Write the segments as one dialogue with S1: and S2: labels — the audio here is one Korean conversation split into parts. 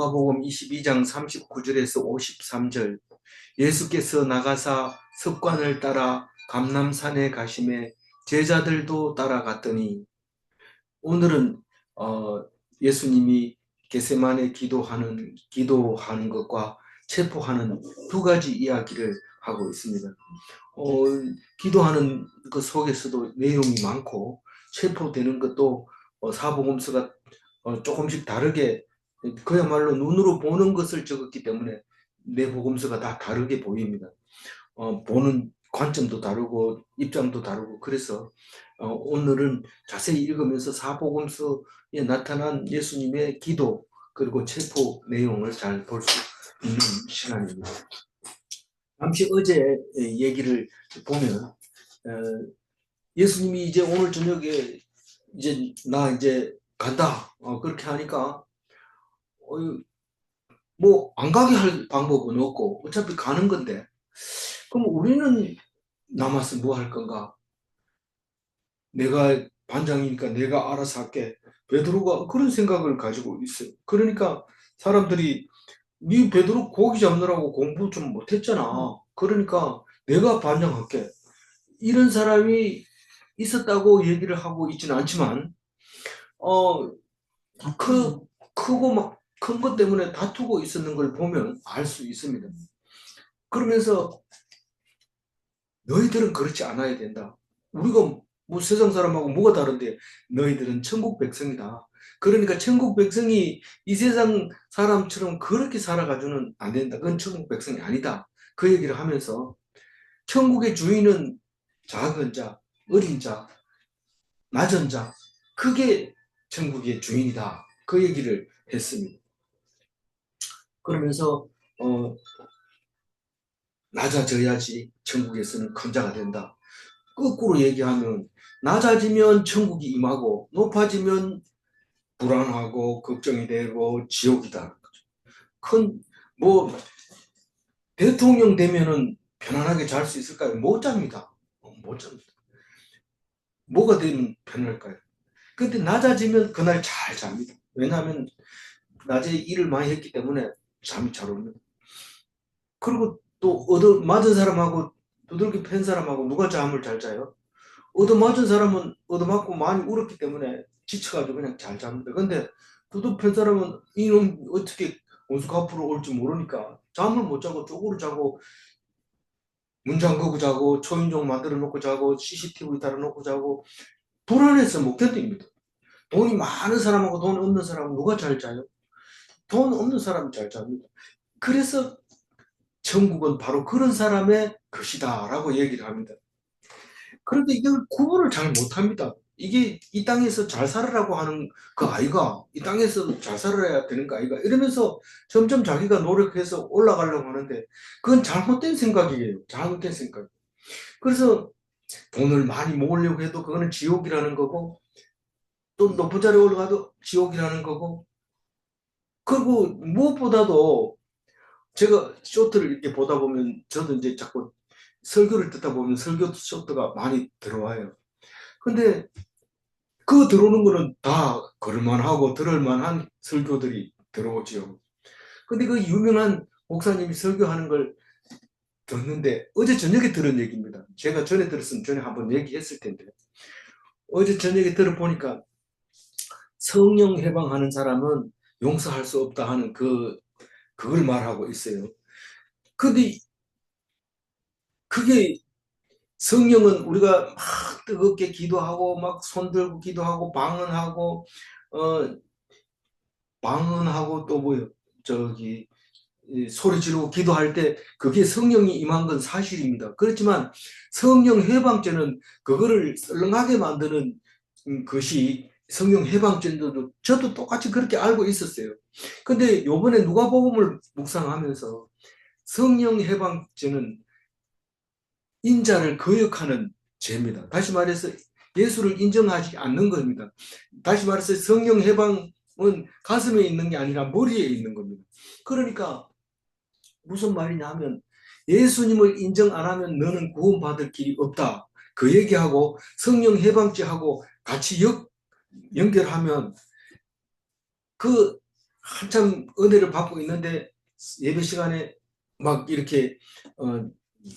S1: 누가복음 22장 39절에서 53절. 예수께서 나가사 습관을 따라 감람산에 가심에 제자들도 따라갔더니, 오늘은 예수님이 겟세마네 기도하는 것과 체포하는 두 가지 이야기를 하고 있습니다. 기도하는 그 속에서도 내용이 많고, 체포되는 것도 사복음서가 조금씩 다르게, 그야말로 눈으로 보는 것을 적었기 때문에 내 복음서가 다 다르게 보입니다. 보는 관점도 다르고 입장도 다르고, 그래서 오늘은 자세히 읽으면서 사복음서에 나타난 예수님의 기도 그리고 체포 내용을 잘 볼 수 있는 시간입니다. 잠시 어제 얘기를 보면 예수님이 이제 오늘 저녁에 나 이제 간다 그렇게 하니까 뭐 안 가게 할 방법은 없고 어차피 가는 건데, 그럼 우리는 남아서 뭐 할 건가? 내가 반장이니까 내가 알아서 할게. 베드로가 그런 생각을 가지고 있어요. 그러니까 사람들이 네 베드로 고기 잡느라고 공부 좀 못했잖아. 그러니까 내가 반장할게. 이런 사람이 있었다고 얘기를 하고 있지는 않지만 크고 막 큰 것 때문에 다투고 있었는 걸 보면 알 수 있습니다. 그러면서 너희들은 그렇지 않아야 된다. 우리가 뭐 세상 사람하고 뭐가 다른데, 너희들은 천국 백성이다. 그러니까 천국 백성이 이 세상 사람처럼 그렇게 살아가지고는 안 된다. 그건 천국 백성이 아니다. 그 얘기를 하면서 천국의 주인은 작은 자, 어린 자, 낮은 자, 그게 천국의 주인이다. 그 얘기를 했습니다. 그러면서 낮아져야지 천국에서는 큰 자가 된다. 거꾸로 얘기하면 낮아지면 천국이 임하고 높아지면 불안하고 걱정이 되고 지옥이다. 뭐 대통령 되면은 편안하게 잘 수 있을까요? 못 잡니다. 못 잡니다. 뭐가 되면 편할까요? 근데 낮아지면 그날 잘 잡니다. 왜냐하면 낮에 일을 많이 했기 때문에 잠이 잘 옵니다. 그리고 또 얻어맞은 사람하고 두들겨 팬 사람하고 누가 잠을 잘 자요? 얻어맞은 사람은 얻어맞고 많이 울었기 때문에 지쳐가지고 그냥 잘 잡니다. 근데 두들겨 팬 사람은 이놈 어떻게 원수 앞으로 올지 모르니까 잠을 못 자고 쪼그려 자고 문 잠그고 자고 초인종 만들어 놓고 자고 CCTV 달아놓고 자고 불안해서 못 견딥니다. 돈이 많은 사람하고 돈 없는 사람은 누가 잘 자요? 돈 없는 사람이 잘 잡니다. 그래서 천국은 바로 그런 사람의 것이다 라고 얘기를 합니다. 그런데 이걸 구분을 잘 못합니다. 이게 이 땅에서 잘 살으라고 하는 그 아이가, 이 땅에서 잘 살아야 되는 거 아이가, 이러면서 점점 자기가 노력해서 올라가려고 하는데 그건 잘못된 생각이에요. 잘못된 생각. 그래서 돈을 많이 모으려고 해도 그거는 지옥이라는 거고, 또 높은 자리에 올라가도 지옥이라는 거고, 그리고 무엇보다도 제가 쇼트를 이렇게 보다 보면 저도 이제 자꾸 설교를 듣다 보면 설교 쇼트가 많이 들어와요. 근데 그 들어오는 거는 다 그럴만하고 들을만한 설교들이 들어오죠. 근데 그 유명한 목사님이 설교하는 걸 듣는데, 어제 저녁에 들은 얘기입니다. 제가 전에 들었으면 전에 한번 얘기했을 텐데, 어제 저녁에 들어보니까 성령 해방하는 사람은 용서할 수 없다 하는 그걸 말하고 있어요. 근데 그게, 성령은 우리가 막 뜨겁게 기도하고 막 손들고 기도하고 방언하고 또 뭐요, 저기 소리 지르고 기도할 때 그게 성령이 임한 건 사실입니다. 그렇지만 성령 해방죄는 그거를 썰렁하게 만드는 것이 성령 해방죄도, 저도 똑같이 그렇게 알고 있었어요. 근데 요번에 누가복음을 묵상하면서 성령 해방죄는 인자를 거역하는 죄입니다. 다시 말해서 예수를 인정하지 않는 겁니다. 다시 말해서 성령 해방은 가슴에 있는 게 아니라 머리에 있는 겁니다. 그러니까 무슨 말이냐 하면, 예수님을 인정 안 하면 너는 구원받을 길이 없다. 그 얘기하고 성령 해방죄하고 같이 연결하면 그 한참 은혜를 받고 있는데 예배 시간에 막 이렇게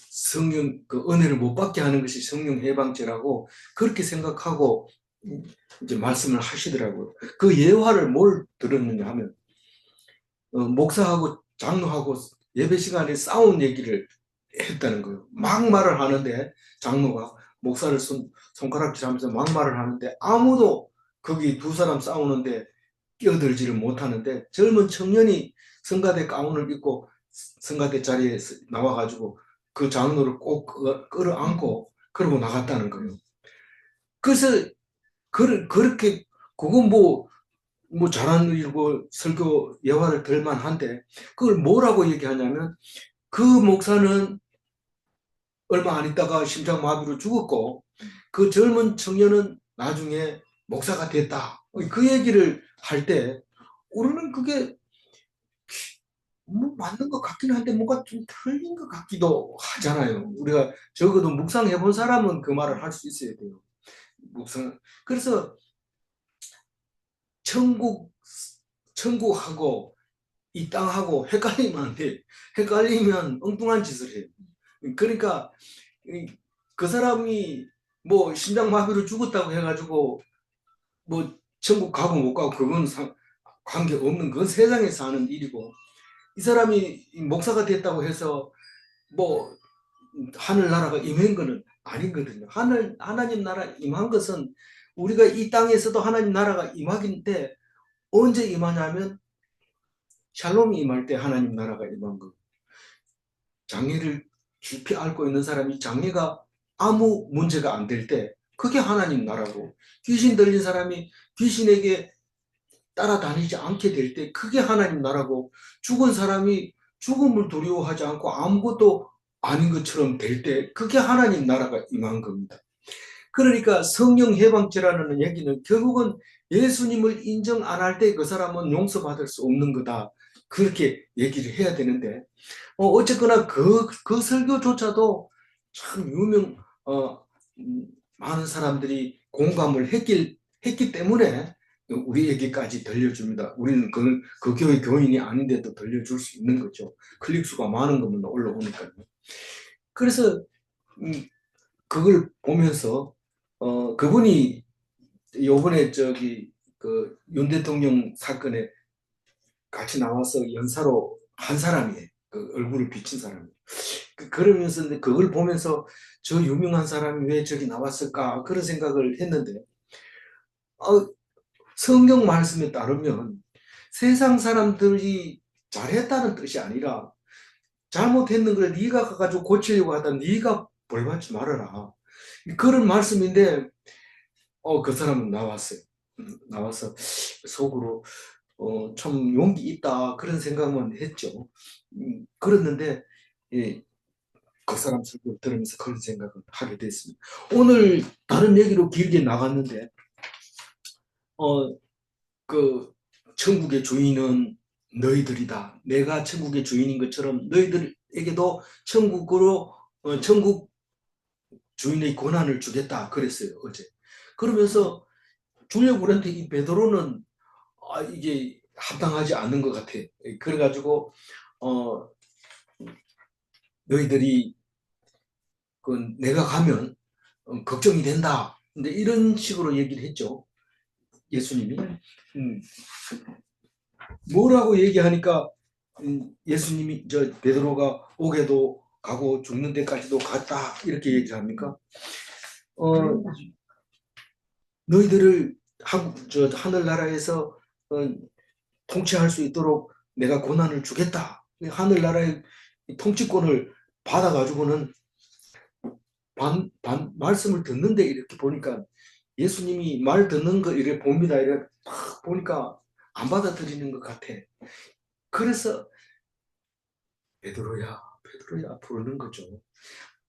S1: 성령 그 은혜를 못 받게 하는 것이 성령 해방죄라고 그렇게 생각하고 이제 말씀을 하시더라고요. 그 예화를 뭘 들었느냐 하면 목사하고 장로하고 예배 시간에 싸운 얘기를 했다는 거예요. 막 말을 하는데 장로가 목사를 손가락질하면서 막 말을 하는데 아무도 거기 두 사람 싸우는데 끼어들지를 못하는데 젊은 청년이 성가대 가운을 입고 성가대 자리에 나와가지고 그 장로를 꼭 끌어안고 그러고 나갔다는 거예요. 그래서 그렇게 그건 뭐 잘하는 일고 설교 예화를 들만한데 그걸 뭐라고 얘기하냐면 그 목사는 얼마 안 있다가 심장마비로 죽었고 그 젊은 청년은 나중에 목사가 됐다. 그 얘기를 할 때 우리는 그게 뭐 맞는 것 같긴 한데 뭔가 좀 틀린 것 같기도 하잖아요. 우리가 적어도 묵상해 본 사람은 그 말을 할 수 있어야 돼요. 묵상. 그래서 천국하고 이 땅하고 헷갈리면 안 돼. 헷갈리면 엉뚱한 짓을 해요. 그러니까 그 사람이 뭐 심장마비로 죽었다고 해가지고 뭐 천국 가고 못 가고 그건 관계 없는 그건 세상에서 하는 일이고 이 사람이 목사가 됐다고 해서 뭐 하늘나라가 임한 거는 아니거든요. 하나님 나라 임한 것은 우리가 이 땅에서도 하나님 나라가 임하긴데 언제 임하냐면 샬롬이 임할 때 하나님 나라가 임한 거. 장애를 깊이 앓고 있는 사람이 장애가 아무 문제가 안 될 때 그게 하나님 나라고 귀신 들린 사람이 귀신에게 따라다니지 않게 될 때 그게 하나님 나라고 죽은 사람이 죽음을 두려워하지 않고 아무것도 아닌 것처럼 될 때 그게 하나님 나라가 임한 겁니다. 그러니까 성령 해방죄라는 얘기는 결국은 예수님을 인정 안 할 때 그 사람은 용서받을 수 없는 거다. 그렇게 얘기를 해야 되는데 어쨌거나 그 설교조차도 참 많은 사람들이 공감을 했기 때문에 우리에게까지 들려줍니다. 우리는 그 교회 교인이 아닌데도 들려줄 수 있는 거죠. 클릭수가 많은 거면 올라오니까요. 그래서 그걸 보면서 그분이 요번에 그 윤 대통령 사건에 같이 나와서 연사로 한 사람이에요. 그 얼굴을 비친 사람이. 그러면서 그걸 보면서 저 유명한 사람이 왜 저기 나왔을까 그런 생각을 했는데 어, 성경 말씀에 따르면 세상 사람들이 잘했다는 뜻이 아니라 잘못했는 걸 네가 가가지고 고치려고 하다 네가 벌 받지 말아라. 그런 말씀인데 그 사람은 나왔어요. 나와서 속으로 참 용기 있다 그런 생각만 했죠. 그랬는데 예, 그 사람 설교 들으면서 그런 생각을 하게 됐습니다. 오늘 다른 얘기로 길게 나갔는데 어, 그 천국의 주인은 너희들이다. 내가 천국의 주인인 것처럼 너희들에게도 천국 주인의 권한을 주겠다 그랬어요 어제. 그러면서 주려고 그랬는데 이 베드로는 이게 합당하지 않는 것 같아. 그래가지고 어, 너희들이 내가 가면 걱정이 된다. 근데 이런 식으로 얘기를 했죠. 예수님이. 음, 뭐라고 얘기하니까 예수님이 베드로가 옥에도 가고 죽는 데까지도 갔다 이렇게 얘기합니까? 어, 너희들을 하늘나라에서 통치할 수 있도록 내가 권한을 주겠다. 하늘나라의 통치권을 받아가지고는 말씀을 듣는데 이렇게 보니까 예수님이 말 듣는 거 이렇게 봅니다. 이렇게 딱 보니까 안 받아들이는 것 같아. 그래서 베드로야, 베드로야 부르는 거죠.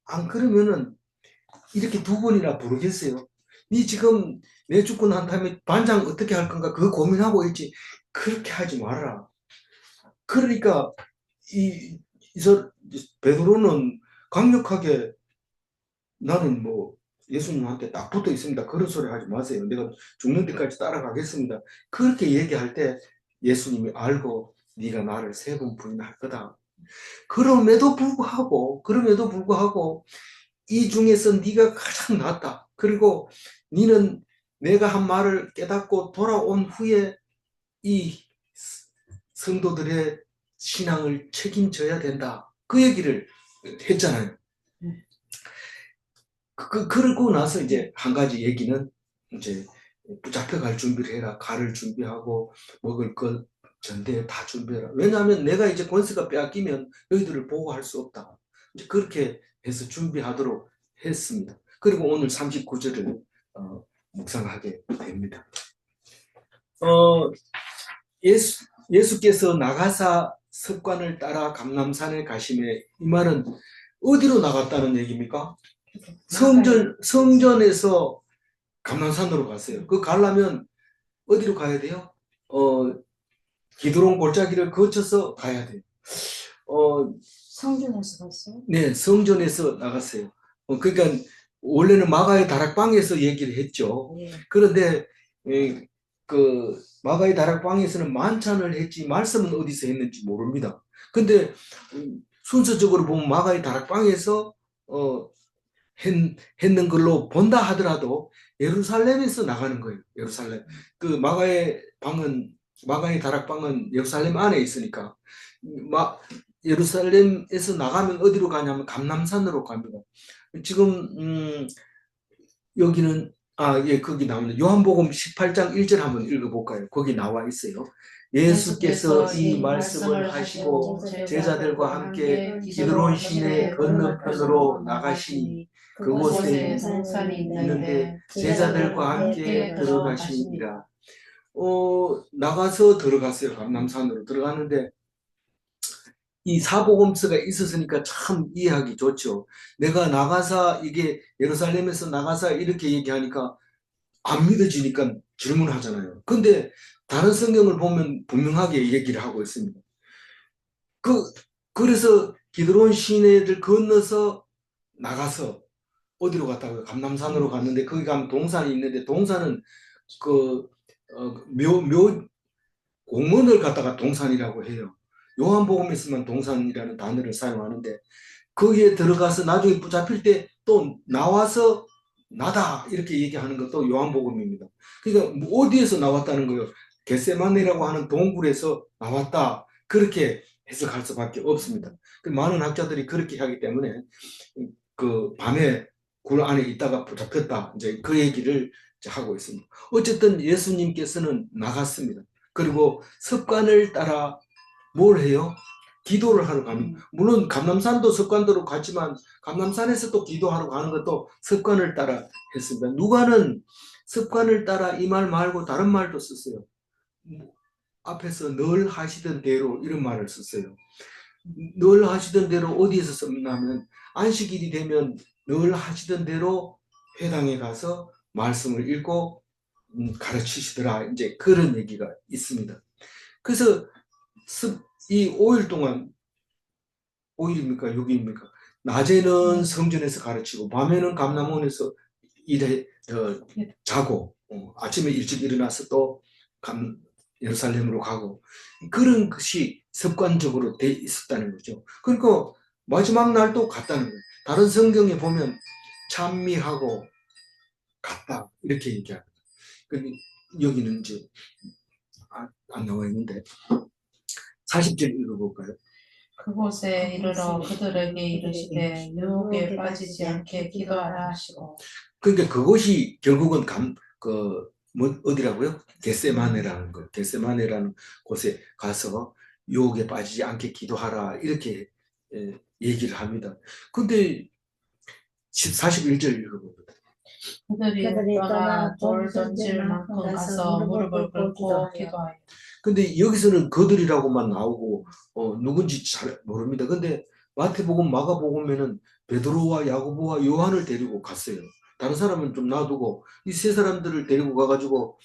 S1: 안 그러면은 이렇게 두 번이나 부르겠어요. 니 지금 내 죽고 난 다음에 반장 어떻게 할 건가 그거 고민하고 있지. 그렇게 하지 말아라. 그러니까 이, 베드로는 강력하게 나는 뭐 예수님한테 딱 붙어 있습니다. 그런 소리 하지 마세요. 내가 죽는 데까지 따라가겠습니다. 그렇게 얘기할 때 예수님이 알고 네가 나를 3번 부인할 거다. 그럼에도 불구하고 이 중에서 네가 가장 낫다. 그리고 네는 내가 한 말을 깨닫고 돌아온 후에 이 성도들의 신앙을 책임져야 된다. 그 얘기를 했잖아요. 그러고 나서 이제 한 가지 얘기는 이제 잡혀갈 준비를 해라. 칼을 준비하고 먹을 것 전대 다 준비해라. 왜냐하면 내가 이제 권세가 빼앗기면 너희들을 보호할 수 없다. 이제 그렇게 해서 준비하도록 했습니다. 그리고 오늘 39절을 묵상하게 됩니다. 예수께서 나가사 습관을 따라 감람산에 가시매, 이 말은 어디로 나갔다는 얘기입니까? 성전에서 감람산으로 갔어요. 그 가려면 어디로 가야 돼요? 기드론 골짜기를 거쳐서 가야 돼요.
S2: 성전에서 갔어요?
S1: 네, 성전에서 나갔어요. 그러니까 원래는 마가의 다락방에서 얘기를 했죠.
S2: 예.
S1: 그런데 그 마가의 다락방에서는 만찬을 했지 말씀은 어디서 했는지 모릅니다. 근데 순서적으로 보면 마가의 다락방에서 했는 걸로 본다 하더라도 예루살렘에서 나가는 거예요. 예루살렘. 그 마가의 다락방은 예루살렘 안에 있으니까 예루살렘에서 나가면 어디로 가냐면 감람산으로 갑니다. 지금 여기는 예, 거기 나오는 요한복음 18장 1절 한번 읽어볼까요? 거기 나와 있어요. 예수께서 이 말씀을 하시고 제자들과 함께 기드론 시내 건너편으로 나가시니 그곳에
S2: 동산이
S1: 있는데 제자들과 함께 들어가시니라. 나가서 들어갔어요. 감람산으로 들어가는데 이 사복음서가 있었으니까 참 이해하기 좋죠. 내가 나가서 이게 예루살렘에서 나가서 이렇게 얘기하니까 안 믿어지니까 질문하잖아요. 근데 다른 성경을 보면 분명하게 얘기를 하고 있습니다. 그래서 기드론 시내를 건너서 나가서 어디로 갔다고요? 감람산으로 갔는데 거기 가면 동산이 있는데 동산은 공원을 갖다가 동산이라고 해요. 요한복음에서만 동산이라는 단어를 사용하는데 거기에 들어가서 나중에 붙잡힐 때 또 나와서 나다 이렇게 얘기하는 것도 요한복음입니다. 그러니까 뭐 어디에서 나왔다는 거예요? 겟세마네라고 하는 동굴에서 나왔다 그렇게 해석할 수밖에 없습니다. 많은 학자들이 그렇게 하기 때문에 그 밤에 굴 안에 있다가 붙잡혔다 이제 그 얘기를 하고 있습니다. 어쨌든 예수님께서는 나갔습니다. 그리고 습관을 따라 뭘 해요? 기도를 하러 갑니다. 물론 감람산도 습관대로 갔지만 감람산에서 또 기도하러 가는 것도 습관을 따라 했습니다. 누가는 습관을 따라 이 말 말고 다른 말도 썼어요. 앞에서 늘 하시던 대로 이런 말을 썼어요. 늘 하시던 대로 어디에서 썼냐면 안식일이 되면 늘 하시던 대로 회당에 가서 말씀을 읽고 가르치시더라. 이제 그런 얘기가 있습니다. 그래서 이 5일 동안 5일입니까? 6일입니까? 낮에는 성전에서 가르치고 밤에는 감람원에서 자고 아침에 일찍 일어나서 또 예루살렘으로 가고 그런 것이 습관적으로 돼 있었다는 거죠. 그러니까 마지막 날도 갔다는 거예요. 다른 성경에 보면 찬미하고 갔다 이렇게 얘기합니다. 여기는 이제 안 나와 있는데 40절 읽어볼까요?
S2: 그곳에 이르러 그들에게 이르시되 유혹에 빠지지 않게 기도하라 하시고.
S1: 그러니까 그것이 결국은 어디라고요? 겟세마네라는 거. 겟세마네라는 곳에 가서 유혹에 빠지지 않게 기도하라 이렇게 얘기를 합니다. 근데 41절 읽어봅니다.
S2: 그들이 떠나 돌 던질 만큼 가서 무릎을 꿇고 기도하여.
S1: 근데 여기서는 그들이라고만 나오고 누군지 잘 모릅니다. 근데 마태복음, 마가복음에는 베드로와 야고보와 요한을 데리고 갔어요. 다른 사람은 좀 놔두고 이 세 사람들을 데리고 가가지고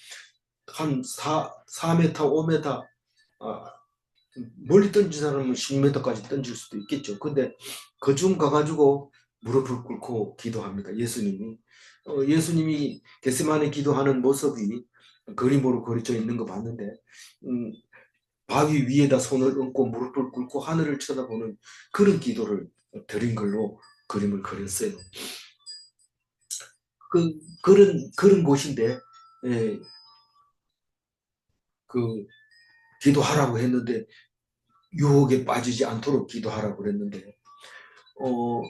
S1: 한 4m, 5m 멀리 던진 사람은 10m까지 던질 수도 있겠죠. 근데 그중 가가지고 무릎을 꿇고 기도합니다. 예수님이 겟세마네 기도하는 모습이 그림으로 그려져 있는 거 봤는데 바위 위에다 손을 얹고 무릎을 꿇고 하늘을 쳐다보는 그런 기도를 드린 걸로 그림을 그렸어요. 그런 곳인데, 예, 그 기도하라고 했는데 유혹에 빠지지 않도록 기도하라고 그랬는데 어,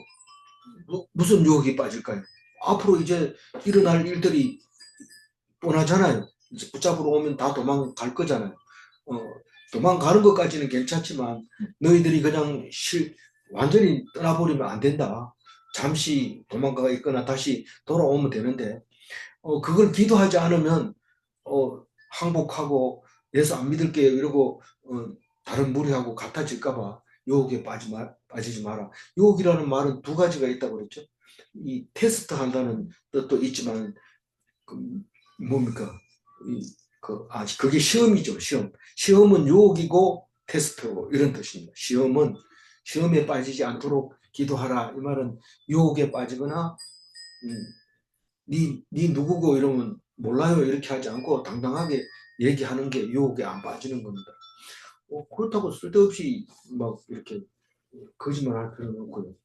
S1: 무슨 유혹에 빠질까요? 앞으로 이제 일어날 일들이 뻔하잖아요. 이제 붙잡으러 오면 다 도망갈 거잖아요. 어, 도망가는 것까지는 괜찮지만 너희들이 그냥 완전히 떠나버리면 안 된다. 잠시 도망가 있거나 다시 돌아오면 되는데 그걸 기도하지 않으면 항복하고 예수 안 믿을게 이러고 다른 무리하고 같아질까 봐 유혹에 빠지지 마라. 유혹이라는 말은 두 가지가 있다고 그랬죠. 이 테스트 한다는 뜻도 있지만 그 뭡니까? 그게 시험이죠. 시험. 시험은 유혹이고 테스트고 이런 뜻입니다. 시험에 빠지지 않도록 기도하라. 이 말은 유혹에 빠지거나 네 누구고 이러면 몰라요 이렇게 하지 않고 당당하게 얘기하는 게 유혹에 안 빠지는 겁니다. 그렇다고 쓸데없이 막 이렇게 거짓말할 필요는 없고요.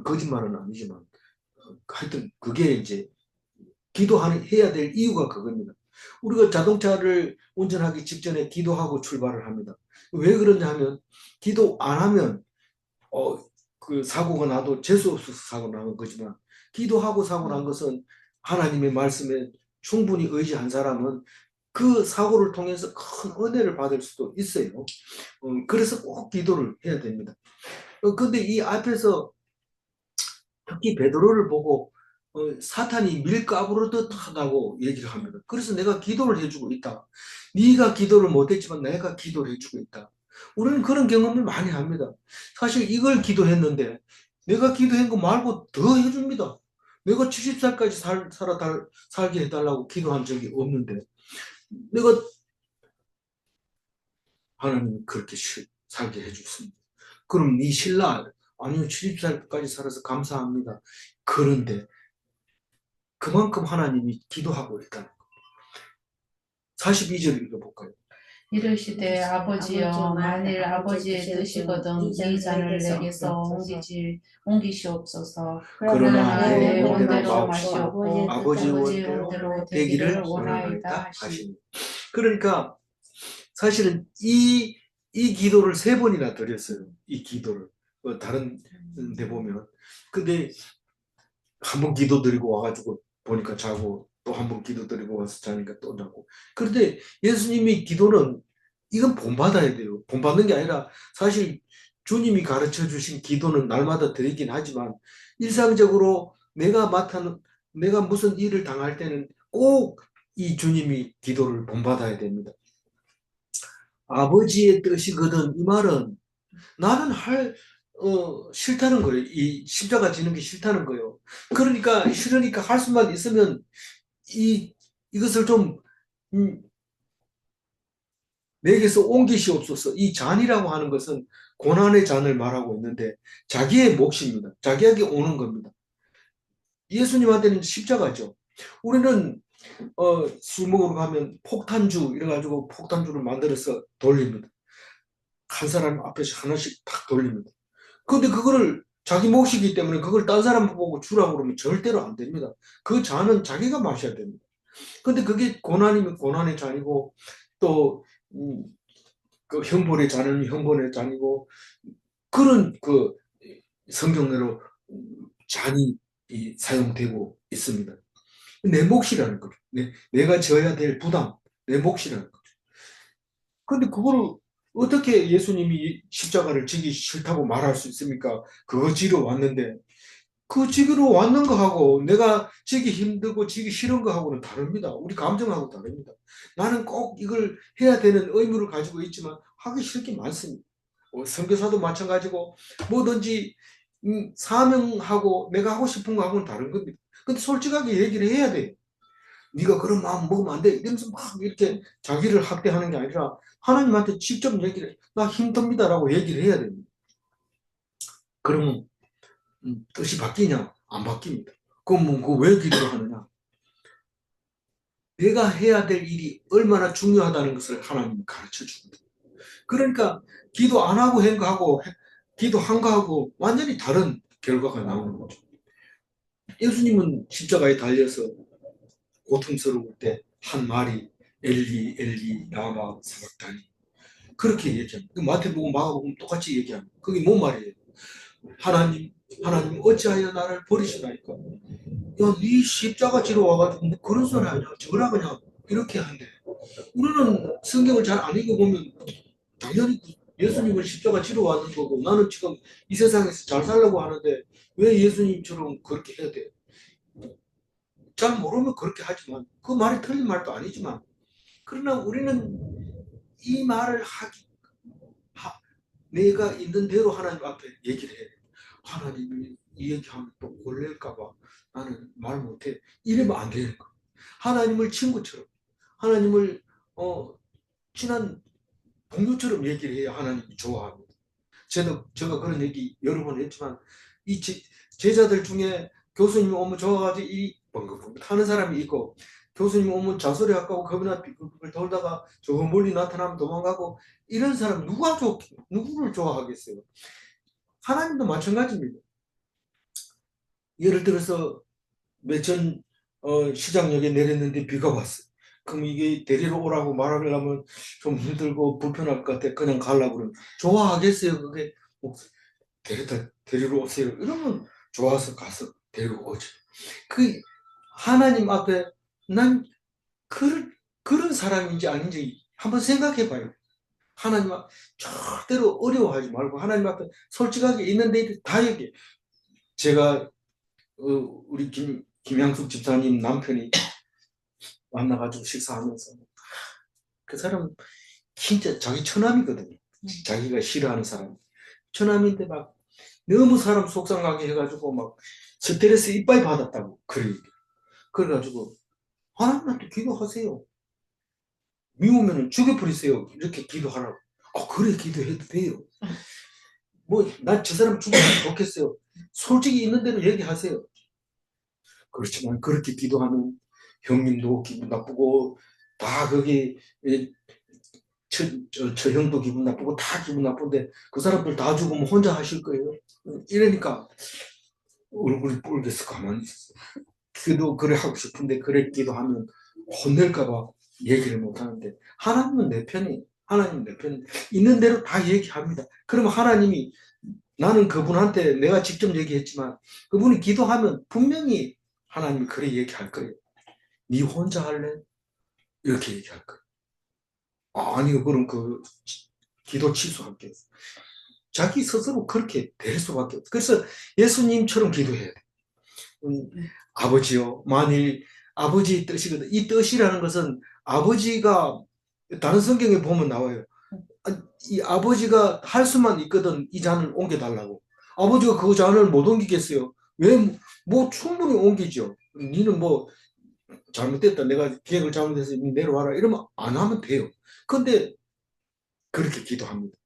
S1: 거짓말은 아니지만 하여튼 그게 이제 해야 될 이유가 그겁니다. 우리가 자동차를 운전하기 직전에 기도하고 출발을 합니다. 왜 그러냐 하면 기도 안 하면 그 사고가 나도 재수 없어서 사고 나는 거지만 기도하고 사고 난 것은 하나님의 말씀에 충분히 의지한 사람은 그 사고를 통해서 큰 은혜를 받을 수도 있어요. 그래서 꼭 기도를 해야 됩니다. 근데 이 앞에서 특히 베드로를 보고 사탄이 밀가부르듯 하다고 얘기를 합니다. 그래서 내가 기도를 해주고 있다. 네가 기도를 못했지만 내가 기도를 해주고 있다. 우리는 그런 경험을 많이 합니다. 사실 이걸 기도했는데 내가 기도한 거 말고 더 해줍니다. 내가 70살까지 살게 해달라고 기도한 적이 없는데 내가 하나님 그렇게 살게 해줬습니다. 그럼 네 신라 아니요 70살까지 살아서 감사합니다. 그런데 그만큼 하나님이 기도하고 있다는 거. 42절 읽어볼까요?
S2: 이르시되 아버지여 만일 아버지의 뜻이거든 이 잔을 내게서 옮기시옵소서. 그러나 내 원대로 마시옵고 아버지의 원대로 되기를 원하이다 하시니.
S1: 그러니까 사실은 이 기도를 3번이나 드렸어요. 이 기도를 다른 데 보면 근데 한 번 기도 드리고 와가지고 보니까 자고 또 한 번 기도 드리고 와서 자니까 또 자고. 그런데 예수님이 기도는 이건 본받아야 돼요. 본받는 게 아니라 사실 주님이 가르쳐 주신 기도는 날마다 드리긴 하지만 일상적으로 내가 무슨 일을 당할 때는 꼭 이 주님이 기도를 본받아야 됩니다. 아버지의 뜻이거든 이 말은 나는 싫다는 거예요. 이 십자가 지는 게 싫다는 거예요. 그러니까 싫으니까 할 수만 있으면 이것을 좀 내게서 옮기시옵소서. 이 잔이라고 하는 것은 고난의 잔을 말하고 있는데 자기의 몫입니다. 자기에게 오는 겁니다. 예수님한테는 십자가죠. 우리는 술 먹으러 가면 폭탄주 이래가지고 폭탄주를 만들어서 돌립니다. 한 사람 앞에서 하나씩 탁 돌립니다. 근데 그거를 자기 몫이기 때문에 그걸 딴 사람 보고 주라고 그러면 절대로 안 됩니다. 그 잔은 자기가 마셔야 됩니다. 근데 그게 고난이면 고난의 잔이고 또 그 형벌의 잔은 형벌의 잔이고 그런 그 성경대로 잔이 사용되고 있습니다. 내 몫이라는 거죠. 내가 져야 될 부담, 내 몫이라는 거죠. 근데 그거를 어떻게 예수님이 십자가를 지기 싫다고 말할 수 있습니까? 그거 지러 왔는데 그 지기로 왔는 거하고 내가 지기 힘들고 지기 싫은 거하고는 다릅니다. 우리 감정하고 다릅니다. 나는 꼭 이걸 해야 되는 의무를 가지고 있지만 하기 싫은 게 많습니다. 선교사도 마찬가지고 뭐든지 사명하고 내가 하고 싶은 거하고는 다른 겁니다. 근데 솔직하게 얘기를 해야 돼요. 네가 그런 마음 먹으면 안 돼. 이러면서 막 이렇게 자기를 학대하는 게 아니라 하나님한테 직접 얘기를 해. 나 힘듭니다라고 얘기를 해야 됩니다. 그러면 뜻이 바뀌냐? 안 바뀝니다. 그럼 왜 기도를 하느냐? 내가 해야 될 일이 얼마나 중요하다는 것을 하나님이 가르쳐 줍니다. 그러니까 기도 안 하고 한 거하고 기도한 거하고 완전히 다른 결과가 나오는 거죠. 예수님은 십자가에 달려서 고통스러울 때 한 말이 엘리 엘리 라마 사박다니 그렇게 얘기합니다. 그 마태복음 마가복음 똑같이 얘기합니다. 그게 뭔 말이에요? 하나님 하나님 어찌하여 나를 버리시나이까? 야, 네 십자가 지러 와가지고 뭐 그런 소리 하냐? 저라 그냥 이렇게 한대. 우리는 성경을 잘 안 읽어보면 당연히 예수님은 십자가 지러 왔는 거고 나는 지금 이 세상에서 잘 살려고 하는데 왜 예수님처럼 그렇게 해야 돼? 잘 모르면 그렇게 하지만 그 말이 틀린 말도 아니지만 그러나 우리는 이 말을 내가 있는 대로 하나님 앞에 얘기를 해. 하나님이 이 얘기하면 또 골릴까봐 나는 말 못해. 이러면 안 되는 거야. 하나님을 친구처럼, 하나님을 친한 동료처럼 얘기를 해야 하나님이 좋아합니다. 제가 그런 얘기 여러 번 했지만 이 제자들 중에 교수님이 오면 좋아가지고 이 벙긋벙긋 하는 사람이 있고 교수님이 오면 자소리 아까고 겁이나 비글비글 돌다가 저 멀리 나타나면 도망가고 이런 사람 누구를 좋아하겠어요? 하나님도 마찬가지입니다. 예를 들어서 매천 시장역에 내렸는데 비가 왔어요. 그럼 이게 데리러 오라고 말하려면 좀 힘들고 불편할 것 같아. 그냥 가려고 그러면 좋아하겠어요? 그게 뭐 데리러 오세요. 이러면 좋아서 가서 데리러 오죠. 그 하나님 앞에 난 그런 사람인지 아닌지 한번 생각해 봐요. 하나님 앞 절대로 어려워하지 말고 하나님 앞에 솔직하게 있는데 다 얘기해. 제가 우리 김양숙 집사님 남편이 만나가지고 식사하면서 그 사람 진짜 자기 처남이거든요. 자기가 싫어하는 사람. 처남인데 막 너무 사람 속상하게 해가지고 막 스트레스 이빨 받았다고 그래. 그래가지고 하나님한테 기도하세요. 미우면은 죽여버리세요. 이렇게 기도하라고. 그래 기도해도 돼요. 뭐 난 저 사람 죽였으면 좋겠어요. 솔직히 있는 대로 얘기하세요. 그렇지만 그렇게 기도하면 형님도 기분 나쁘고 다 거기 저 형도 기분 나쁘고 다 기분 나쁜데 그 사람들 다 죽으면 혼자 하실 거예요. 이러니까 얼굴이 붉게서 가만히 있었어. 기도 그래 하고 싶은데 그래 기도하면 혼낼까봐 얘기를 못 하는데 하나님은 내 편이 하나님 내 편. 있는 대로 다 얘기합니다. 그러면 하나님이 나는 그분한테 내가 직접 얘기했지만 그분이 기도하면 분명히 하나님이 그래 얘기할 거예요. 네 혼자 할래? 이렇게 얘기할 거예요. 아니요, 그럼 그 기도 취소할게요. 자기 스스로 그렇게 될 수밖에 없어요. 그래서 예수님처럼 기도해야 돼. 아버지요, 만일 아버지의 뜻이거든. 이 뜻이라는 것은 아버지가 다른 성경에 보면 나와요. 이 아버지가 할 수만 있거든. 이 잔을 옮겨달라고. 아버지가 그 잔을 못 옮기겠어요. 왜? 뭐 충분히 옮기죠. 니는 뭐 잘못됐다. 내가 계획을 잘못해서 니 내려와라. 이러면 안 하면 돼요. 근데 그렇게 기도합니다.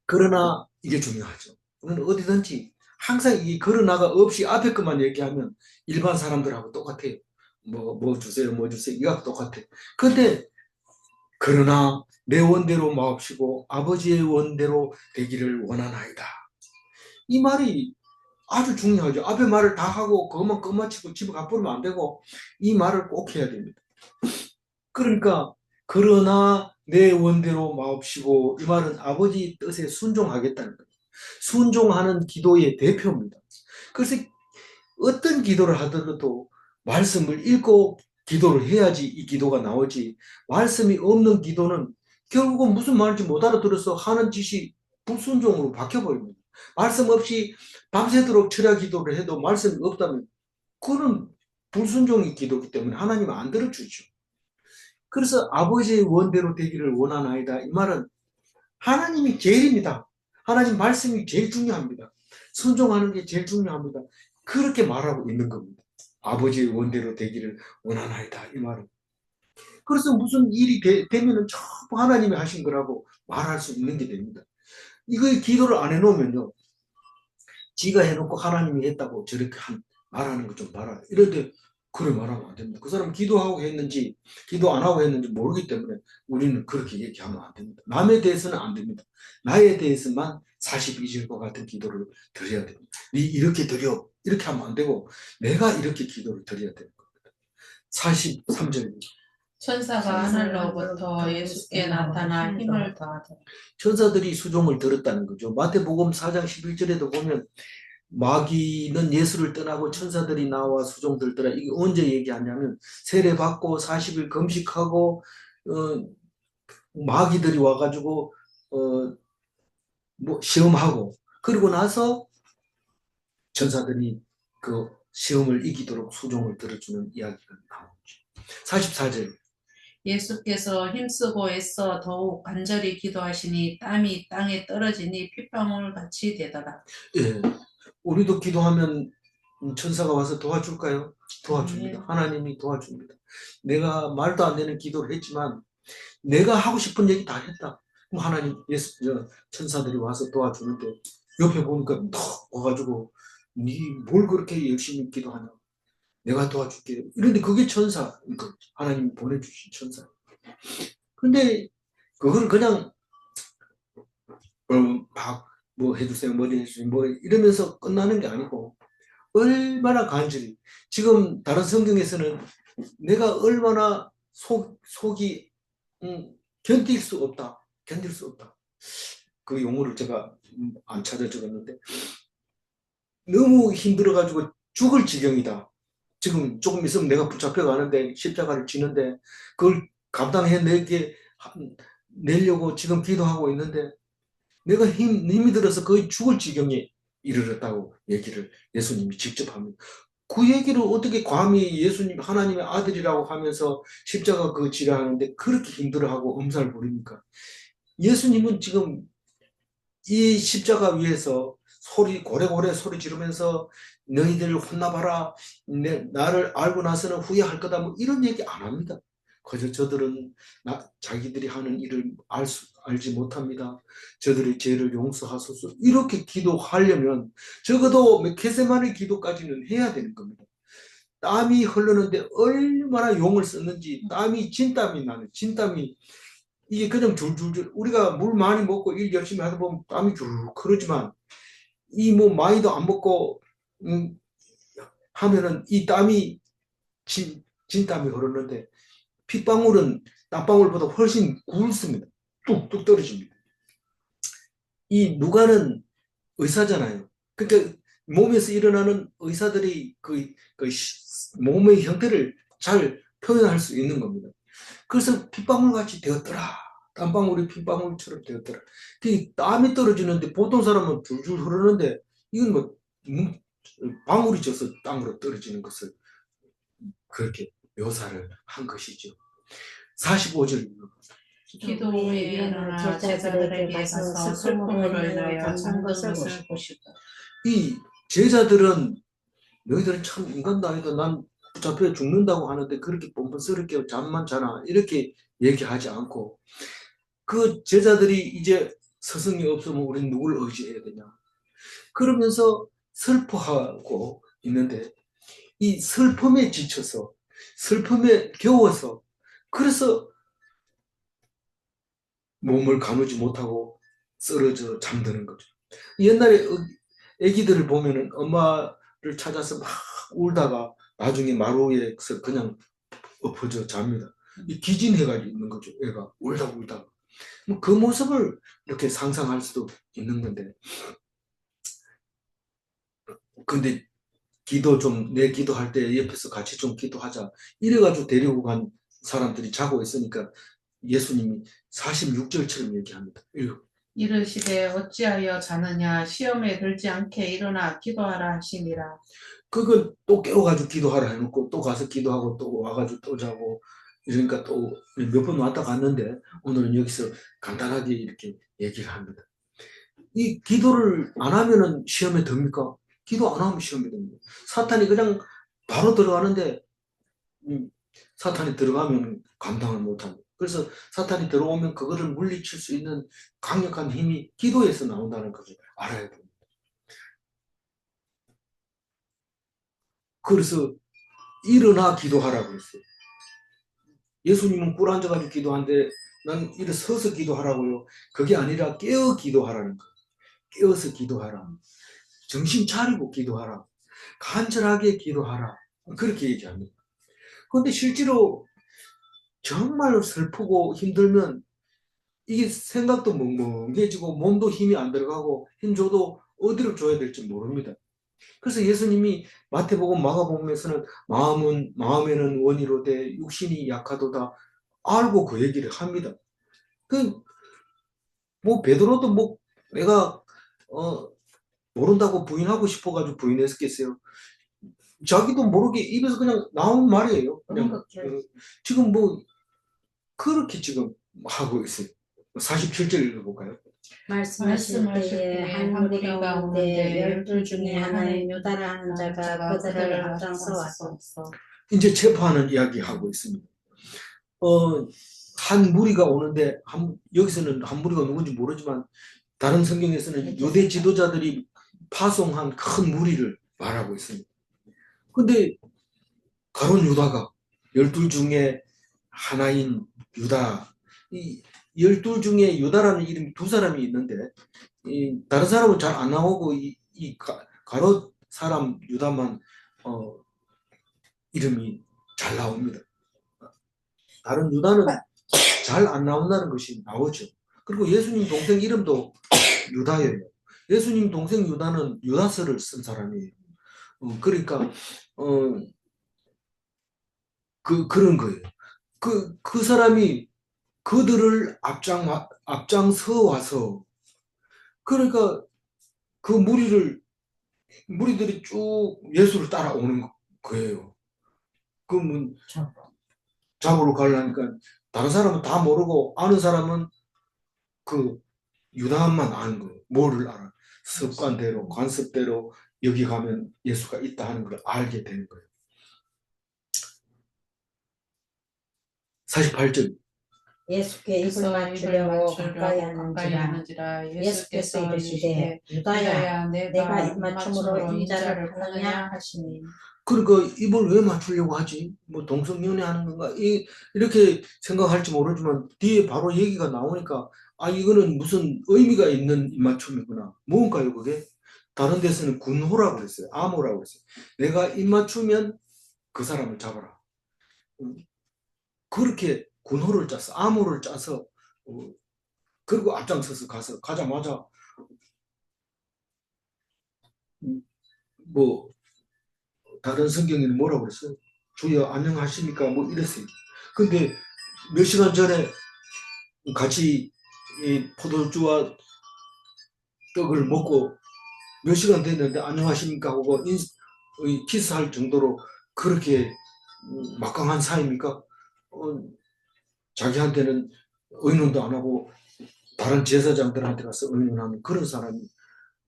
S1: 그러나 이게 중요하죠. 우리는 어디든지 항상 이 그러나가 없이 앞에 것만 얘기하면 일반 사람들하고 똑같아요. 뭐 주세요, 뭐 주세요. 이거 똑같아. 근데 그러나 내 원대로 마옵시고 아버지의 원대로 되기를 원하나이다. 이 말이 아주 중요하죠. 앞에 말을 다 하고 그것만 끝마치고 집에 가버리면 안 되고 이 말을 꼭 해야 됩니다. 그러니까 그러나 내 원대로 마옵시고 이 말은 아버지 뜻에 순종하겠다는 거예요. 순종하는 기도의 대표입니다. 그래서 어떤 기도를 하더라도 말씀을 읽고 기도를 해야지 이 기도가 나오지 말씀이 없는 기도는 결국은 무슨 말인지 못 알아들어서 하는 짓이 불순종으로 바뀌어버립니다. 말씀 없이 밤새도록 철야 기도를 해도 말씀이 없다면 그건 불순종의 기도이기 때문에 하나님은 안 들어주죠. 그래서 아버지의 원대로 되기를 원하나이다. 이 말은 하나님이 제일입니다. 하나님 말씀이 제일 중요합니다. 순종하는 게 제일 중요합니다. 그렇게 말하고 있는 겁니다. 아버지의 원대로 되기를 원하나이다. 이 말은. 그래서 무슨 일이 되면은 전부 하나님이 하신 거라고 말할 수 있는 게 됩니다. 이거 기도를 안 해놓으면요. 지가 해놓고 하나님이 했다고 저렇게 말하는 거 좀 봐라. 이럴 때 그래 말하면 안 됩니다. 그 사람 기도하고 했는지 기도 안 하고 했는지 모르기 때문에 우리는 그렇게 얘기하면 안 됩니다. 남에 대해서는 안 됩니다. 나에 대해서만 42절과 같은 기도를 드려야 됩니다. 네 이렇게 드려 이렇게 하면 안 되고 내가 이렇게 기도를 드려야 되는 겁니다. 43절
S2: 천사가 하늘로부터 예수께 나타나 힘을 더하더라.
S1: 천사들이 수종을 들었다는 거죠. 마태복음 4장 11절에도 보면 마귀는 예수를 떠나고 천사들이 나와 수종 들더라. 이게 언제 얘기하냐면 세례 받고 40일 금식하고 마귀들이 와가지고 뭐 시험하고 그리고 나서 천사들이 그 시험을 이기도록 수종을 들어주는 이야기가 나오죠. 44절
S2: 예수께서 힘쓰고 애써 더욱 간절히 기도하시니 땀이 땅에 떨어지니 핏방울 같이 되더라.
S1: 예, 우리도 기도하면 천사가 와서 도와줄까요? 도와줍니다.
S2: 네.
S1: 하나님이 도와줍니다. 내가 말도 안 되는 기도를 했지만 내가 하고 싶은 얘기 다 했다. 그럼 하나님, 천사들이 와서 도와주는데 옆에 보니까 턱 와가지고 니 뭘 그렇게 열심히 기도하냐? 내가 도와줄게. 이런데 그게 천사, 그러니까 하나님이 보내주신 천사. 근데 그걸 그냥 막뭐 해주세요, 뭐 해주세요, 뭐 이러면서 끝나는 게 아니고 얼마나 간절히 지금 다른 성경에서는 내가 얼마나 속이 견딜 수 없다. 견딜 수 없다. 그 용어를 제가 안 찾아 적었는데 너무 힘들어가지고 죽을 지경이다. 지금 조금 있으면 내가 붙잡혀 가는데 십자가를 지는데 그걸 감당해내게 내려고 지금 기도하고 있는데 내가 힘이 들어서 거의 죽을 지경에 이르렀다고 얘기를 예수님이 직접 합니다. 그 얘기를 어떻게 감히 예수님 하나님의 아들이라고 하면서 십자가 그 지라하는데 그렇게 힘들어하고 엄살 부립니까? 예수님은 지금 이 십자가 위에서 고래고래 소리 지르면서 너희들 혼나봐라. 나를 알고 나서는 후회할 거다. 뭐 이런 얘기 안 합니다. 그저 저들은 자기들이 하는 일을 알지 못합니다. 저들의 죄를 용서하소서. 이렇게 기도하려면 적어도 겟세마네 기도까지는 해야 되는 겁니다. 땀이 흐르는데 얼마나 용을 썼는지 땀이 진땀이 나는 진땀이 이게 그냥 줄줄줄 우리가 물 많이 먹고 일 열심히 하다 보면 땀이 줄 흐르지만 이 뭐 많이도 안 먹고 하면은 이 땀이 진땀이 흐르는데 핏방울은 땀방울보다 훨씬 굵습니다. 뚝뚝 떨어집니다. 이 누가는 의사잖아요. 그러니까 몸에서 일어나는 의사들이 그 몸의 형태를 잘 표현할 수 있는 겁니다. 그래서 핏방울 같이 되었더라. 땀방울이 핏방울처럼 되었더라. 그 땀이 떨어지는데 보통 사람은 줄줄 흐르는데 이건 뭐 방울이 져서 땅으로 떨어지는 것을 그렇게 묘사를 한 것이죠. 45절
S2: 기도 후에 일어나 제자들에게 가서 슬픔으로 인하여 잠든 것을 보시고
S1: 이 제자들은 너희들은 참 인간도 아니다. 난 붙잡혀 죽는다고 하는데 그렇게 뻔뻔스럽게 잠만 자나 이렇게 얘기하지 않고 그 제자들이 이제 스승이 없으면 우리는 누굴 의지해야 되냐 그러면서 슬퍼하고 있는데 이 슬픔에 지쳐서 슬픔에 겨워서 그래서 몸을 가누지 못하고 쓰러져 잠드는 거죠. 옛날에 애기들을 보면은 엄마를 찾아서 막 울다가 나중에 마루에서 그냥 엎어져 잡니다. 이 기진해가지고 있는 거죠. 애가 울다가. 그 모습을 이렇게 상상할 수도 있는 건데. 근데 내 기도할 때 옆에서 같이 좀 기도하자. 이래가지고 데리고 간 사람들이 자고 있으니까 예수님이 46절처럼 얘기합니다.
S2: 이르시되 어찌하여 자느냐 시험에 들지 않게 일어나 기도하라 하시니라.
S1: 그걸 또 깨워가지고 기도하라 해놓고 또 가서 기도하고 또 와가지고 또 자고 이러니까 또 몇 번 왔다 갔는데 오늘은 여기서 간단하게 이렇게 얘기를 합니다. 이 기도를 안 하면은 시험에 듭니까? 기도 안 하면 시험에 듭니다. 사탄이 그냥 바로 들어가는데 사탄이 들어가면 감당을 못합니다. 그래서 사탄이 들어오면 그거를 물리칠 수 있는 강력한 힘이 기도에서 나온다는 것을 알아야 됩니다. 그래서 일어나 기도하라고 했어요. 예수님은 꿇 앉아가지고 기도하는데 난 일어서서 기도하라고요. 그게 아니라 깨어 기도하라는 거예요. 깨어서 기도하라. 정신 차리고 기도하라. 간절하게 기도하라. 그렇게 얘기합니다. 그런데 실제로 정말 슬프고 힘들면 이게 생각도 멍멍해지고 몸도 힘이 안 들어가고 힘 줘도 어디로 줘야 될지 모릅니다. 그래서 예수님이 마태복음 마가복음에서는 마음에는 원이로되 육신이 약하도다 알고 그 얘기를 합니다. 그 뭐 베드로도 뭐 내가 모른다고 부인하고 싶어가지고 부인했겠어요. 자기도 모르게 입에서 그냥 나온 말이에요. 그냥 지금 뭐 그렇게 지금 하고 있어요. 47절 읽어볼까요?
S3: 말씀하실 때에 한 무리가 오는데 열둘 중에 하나인 유다라는 자가 그들을 앞장서 왔어.
S1: 이제 체포하는 이야기 하고 있습니다. 한 무리가 오는데 여기서는 한 무리가 누군지 모르지만 다른 성경에서는 유대 지도자들이 파송한 큰 무리를 말하고 있습니다. 근데 가룟 유다가 12 중에 하나인 유다, 이 12 중에 유다라는 이름이 두 사람이 있는데 다른 사람은 잘 안 나오고 가롯 사람 유다만 이름이 잘 나옵니다. 다른 유다는 잘 안 나온다는 것이 나오죠. 그리고 예수님 동생 이름도 유다예요. 예수님 동생 유다는 유다서를 쓴 사람이에요. 그러니까 그런 거예요. 그 사람이 그들을 앞장서 와서 그러니까 그 무리들이 쭉 예수를 따라오는 거예요. 그러면 잡으러 가려니까 다른 사람은 다 모르고 아는 사람은 그 유다만 아는 거예요. 뭐를 알아? 습관대로 관습대로 여기 가면 예수가 있다 하는 걸 알게 되는 거예요. 48절
S3: 예수께 입을 맞추려고 가까이 하는지라 예수께서 이르시되 유다야 내가 입맞춤으로 인자를 하느냐 하시니.
S1: 그러니까 입을 왜 맞추려고 하지? 뭐 동성연애 하는 건가? 이렇게 생각할지 모르지만 뒤에 바로 얘기가 나오니까 이거는 무슨 의미가 있는 입맞춤이구나. 뭔가요 그게? 다른 데서는 군호라고 했어요. 암호라고 했어요. 내가 입맞추면 그 사람을 잡아라. 그렇게 군호를 짜서 암호를 짜서 그리고 앞장서서 가자마자 뭐 다른 성경에는 뭐라고 그랬어요? 주여 안녕하십니까? 뭐 이랬어요. 근데 몇 시간 전에 같이 이 포도주와 떡을 먹고 몇 시간 됐는데 안녕하십니까? 하고 키스할 정도로 그렇게 막강한 사이입니까? 자기한테는 의논도 안 하고 다른 제사장들한테 가서 의논하는 그런 사람이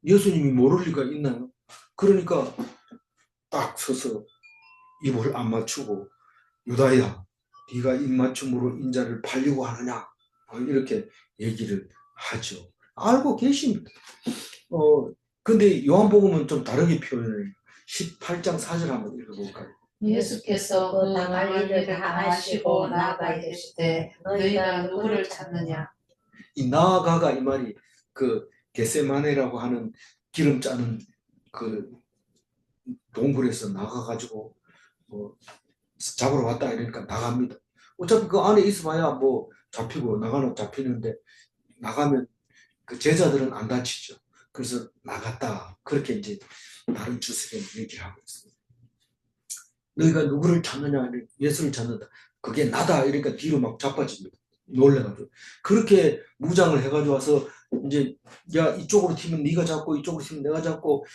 S1: 예수님이 모를 리가 있나요? 그러니까 딱 서서 입을 안 맞추고 유다야 네가 입맞춤으로 인자를 팔려고 하느냐 이렇게 얘기를 하죠. 알고 계십니다. 근데 요한복음은 좀 다르게 표현을 18장 4절 한번 읽어볼까요?
S3: 예수께서 그 나갈 일을 다 하시고 나아가 이르시되 너희가 누구를 찾느냐.
S1: 이 나아가가 이 말이 그 겟세마네라고 하는 기름 짜는 그 동굴에서 나가가지고 잡으러 왔다 이러니까 나갑니다. 어차피 그 안에 있어봐야 뭐 잡히고 나가는 잡히는데 나가면 그 제자들은 안 다치죠. 그래서 나갔다. 그렇게 이제 다른 주석에 얘기를 하고 있습니다. 너희가 누구를 찾느냐? 예수를 찾는다. 그게 나다. 이러니까 뒤로 막 자빠집니다. 놀래가지고. 그렇게 무장을 해가지고 와서 이제 야 이쪽으로 튀면 네가 잡고 이쪽으로 튀면 내가 잡고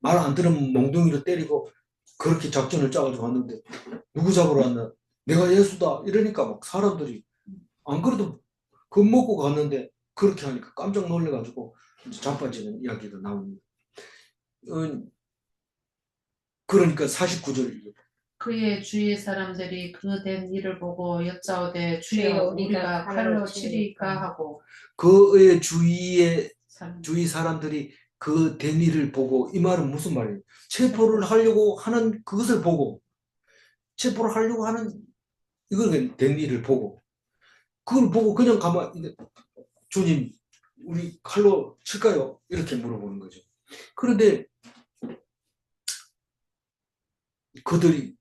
S1: 말 안 들으면 몽둥이로 때리고 그렇게 작전을 짜가지고 왔는데 누구 잡으러 왔나? 내가 예수다. 이러니까 막 사람들이 안 그래도 겁먹고 갔는데 그렇게 하니까 깜짝 놀래가지고 이제 자빠지는 이야기가 나옵니다. 그러니까 49절
S2: 그의 주위 사람들이 그 된 일을 보고 여짜오되 주여 우리가 칼로 치리까 하고
S1: 그의 주위 사람들이 그 데니를 보고 이 말은 무슨 말이에요? 체포를 하려고 하는 그것을 보고 체포를 하려고 하는 이걸 데니를 보고 그걸 보고 그냥 가만 주님 우리 칼로 칠까요? 이렇게 물어보는 거죠. 그런데 그들이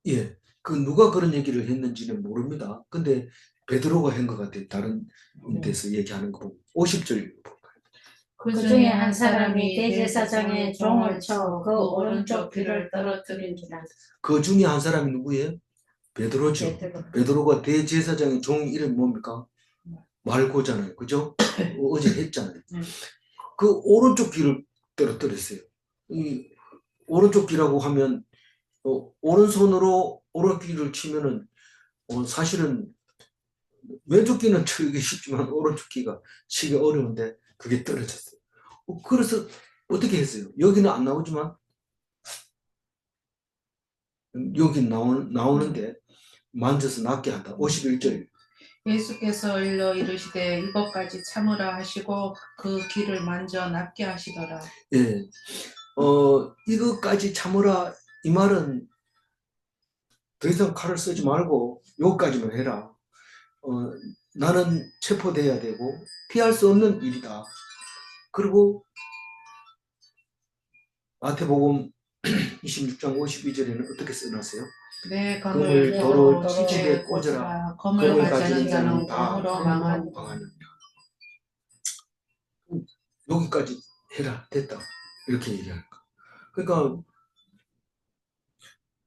S1: 예, 그 누가 그런 얘기를 했는지는 모릅니다. 근데 베드로가 한 것 같아요. 다른 데서 얘기하는 거 보고 50절
S2: 그
S3: 그
S2: 중에
S3: 중에
S2: 한
S3: 한
S2: 사람이
S3: 사람이
S2: 대제사장의
S3: 대제사장의
S2: 종을
S3: 종을
S2: 쳐
S3: 쳐
S2: 그
S3: 그
S2: 오른쪽 귀를
S3: 오른쪽 귀를
S2: 떨어뜨린
S3: 떨어뜨린지라.
S1: 그 중에 한 사람이 누구예요? 베드로죠.
S3: 베드로.
S1: 베드로가 대제사장의 종 이름이 뭡니까? 말고잖아요. 그죠? 어제 했잖아요. 그 오른쪽 귀를 떨어뜨렸어요. 이 오른쪽 귀라고 하면 오른손으로 오른귀를 치면은 사실은 왼쪽 귀는 치기 쉽지만 오른쪽 귀가 치기 어려운데 그게 떨어졌어요. 그래서 어떻게 했어요? 여기는 안 나오지만 여기 나오는데 만져서 낫게 한다. 51절.
S2: 예수께서 일러 이르시되 이것까지 참으라 하시고 그 귀를 만져 낫게 하시더라.
S1: 예. 이것까지 참으라 이 말은 더 이상 칼을 쓰지 말고 요까지만 해라. 나는 체포돼야 되고 피할 수 없는 일이다. 그리고 마태복음 26장 52절에는 어떻게 써놨어요?
S2: 내
S1: 금을
S2: 검을
S1: 도로
S2: 도로
S1: 지지대
S2: 지지대
S1: 꽂으라.
S2: 꽂으라.
S1: 검을
S2: 검을
S1: 가지는
S2: 가지는 자는
S1: 다
S2: 검으로 망하니.
S1: 망하느니라. 여기까지 해라. 됐다. 이렇게 얘기하는 거. 그러니까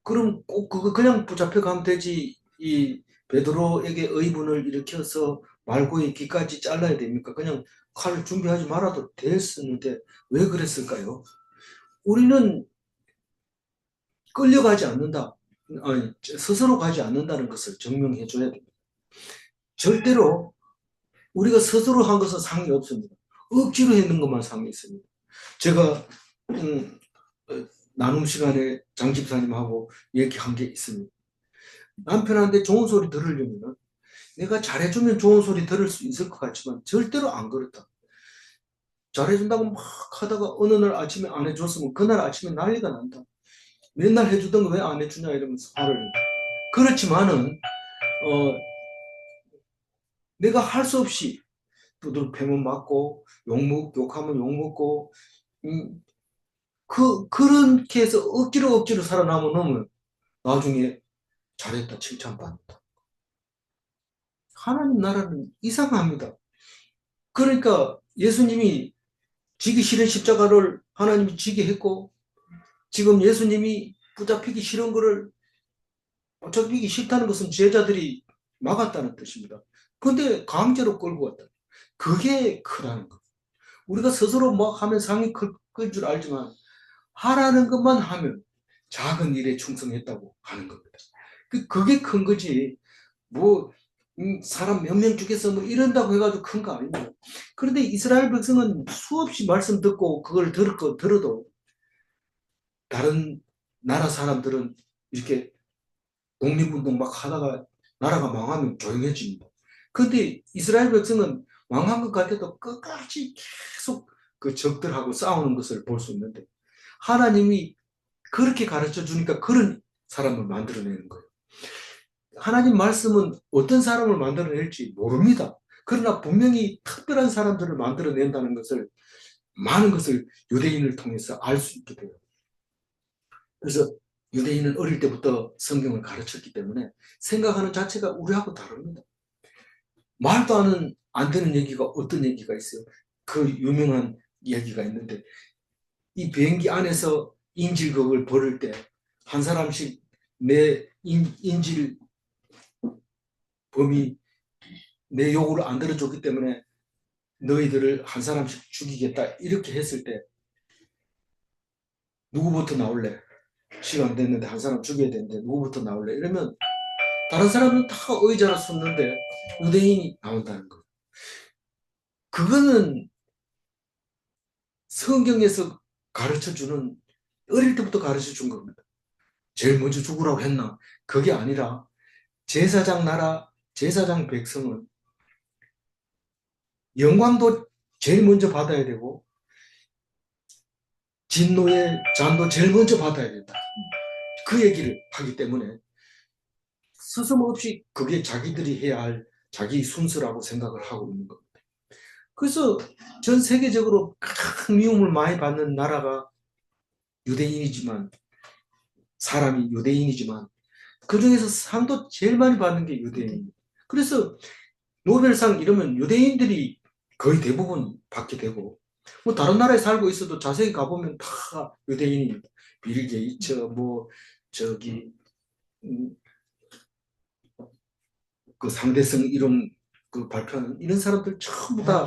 S1: 그럼 꼭 그거 그냥 붙잡혀 가면 되지. 이 베드로에게 의문을 일으켜서 말고의 귀까지 잘라야 됩니까? 그냥 칼을 준비하지 말아도 됐었는데 왜 그랬을까요? 우리는 끌려가지 않는다. 아니, 스스로 가지 않는다는 것을 증명해 줘야 됩니다. 절대로 우리가 스스로 한 것은 상이 없습니다. 억지로 했는 것만 상이 있습니다. 제가 나눔 시간에 장 집사님하고 얘기한 게 있습니다. 남편한테 좋은 소리 들으려면 내가 잘해주면 좋은 소리 들을 수 있을 것 같지만 절대로 안 그렇다. 잘해준다고 막 하다가 어느 날 아침에 안 해줬으면 그날 아침에 난리가 난다. 맨날 해주던 거 왜 안 해주냐 이러면서 화를 낸다. 그렇지만은 내가 할 수 없이 두들 패면 맞고 욕하면 욕먹고 그렇게 해서 억지로 살아남으면 나중에 잘했다 칭찬받는다. 하나님 나라는 이상합니다. 그러니까 예수님이 지기 싫은 십자가를 하나님이 지게 했고 지금 예수님이 붙잡히기 싫은 거를 붙잡히기 싫다는 것은 제자들이 막았다는 뜻입니다. 근데 강제로 끌고 왔다. 그게 크다는 거. 우리가 스스로 막 하면 상이 클 줄 알지만 하라는 것만 하면 작은 일에 충성했다고 하는 겁니다. 그게 큰 거지. 뭐 사람 몇 명 중에서 뭐 이런다고 해가지고 큰 거 아닙니다. 그런데 이스라엘 백성은 수없이 말씀 듣고 그걸 들어도 다른 나라 사람들은 이렇게 독립운동 막 하다가 나라가 망하면 조용해집니다. 그런데 이스라엘 백성은 망한 것 같아도 끝까지 계속 그 적들하고 싸우는 것을 볼 수 있는데 하나님이 그렇게 가르쳐 주니까 그런 사람을 만들어내는 거예요. 하나님 말씀은 어떤 사람을 만들어낼지 모릅니다. 그러나 분명히 특별한 사람들을 만들어낸다는 것을 많은 것을 유대인을 통해서 알 수 있게 돼요. 그래서 유대인은 어릴 때부터 성경을 가르쳤기 때문에 생각하는 자체가 우리하고 다릅니다. 말도 안 되는 얘기가 어떤 얘기가 있어요. 그 유명한 얘기가 있는데 이 비행기 안에서 인질극을 벌일 때 한 사람씩 내 인질 범이 내 요구를 안 들어줬기 때문에 너희들을 한 사람씩 죽이겠다 이렇게 했을 때 누구부터 나올래? 시간 됐는데 한 사람 죽여야 되는데 누구부터 나올래? 이러면 다른 사람은 다 의자로 섰는데 유대인이 나온다는 거예요. 그거는 성경에서 가르쳐주는 어릴 때부터 가르쳐준 겁니다. 제일 먼저 죽으라고 했나? 그게 아니라 제사장 나라 제사장 백성은 영광도 제일 먼저 받아야 되고 진노의 잔도 제일 먼저 받아야 된다. 그 얘기를 하기 때문에 스스럼없이 그게 자기들이 해야 할 자기 순서라고 생각을 하고 있는 겁니다. 그래서 전 세계적으로 큰 미움을 많이 받는 나라가 유대인이지만 사람이 유대인이지만 그 중에서 상도 제일 많이 받는 게 유대인입니다. 그래서 노벨상 이러면 유대인들이 거의 대부분 받게 되고 뭐 다른 나라에 살고 있어도 자세히 가보면 다 유대인입니다. 빌 게이츠 뭐 저기 그 상대성 이론 그 발표하는 이런 사람들 전부 다